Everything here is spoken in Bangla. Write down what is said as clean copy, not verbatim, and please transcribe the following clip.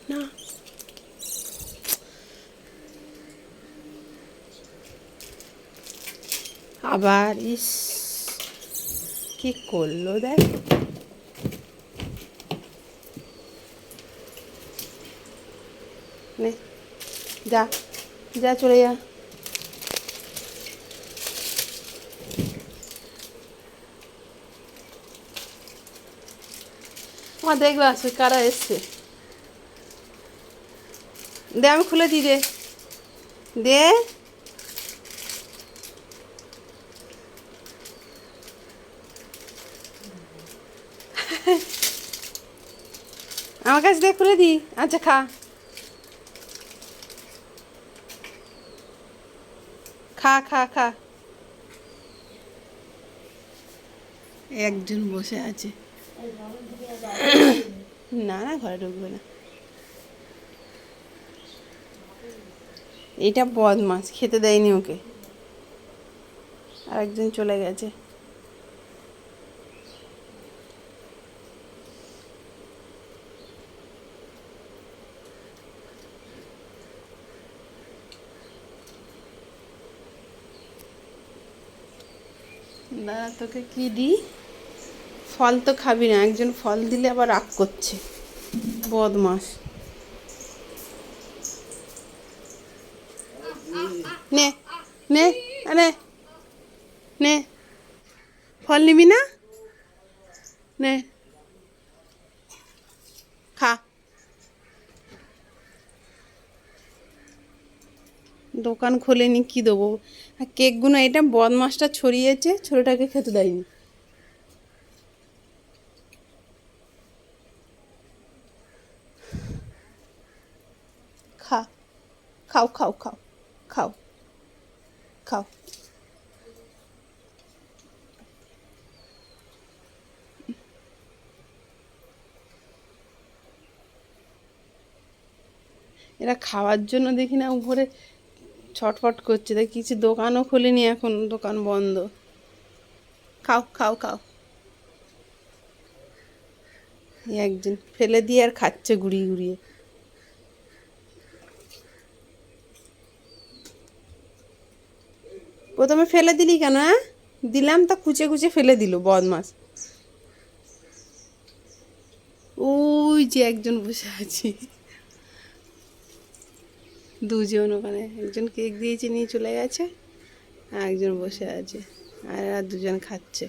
না আবার ইস কি করলো দেখ। নে যা যা চলে যা। আমার দেখবে আসবে কারা এসছে। দে আমি খুলে দিই, দে দে। আমার কাছে দিয়ে খুলে দিই। আচ্ছা খা খা খা খা। একজন বসে আছে। না না ঘরে ঢুকবে না। এটা বদমাস, খেতে দেয়নি ওকে। আর একজন চলে গেছে। দাদা তোকে কি দিই? ফল তো খাবি না, একজন ফল দিলে আবার রাগ করছে, বদমাস। নে নে নে নে, ফল নিবি না? নে খা। দোকান খোলেনি, কি দেবো? আর কেকগুলো এটা বদমাসটা ছড়িয়েছে, ছোটোটাকে খেতে দেয়নি। খা, খাও খাও খাও খাও খাও। এরা খাওয়ার জন্য দেখি না উপরে ছটফট করছে, দেখ কিছু দোকানও খোলেনি এখন, দোকান বন্ধ। খাও খাও খাও। এই একজন ফেলে দিয়ে আর খাচ্ছে গুড়িয়ে গুড়িয়ে। প্রথমে ফেলে দিলি কেন? হ্যাঁ দিলাম তা কুচে কুচে ফেলে দিল, বদমাস। ওই যে একজন বসে আছে, দুজন ওখানে, একজন কেক দিয়েছে নিয়ে চলে গেছে, আর একজন বসে আছে, আর দুজন খাচ্ছে।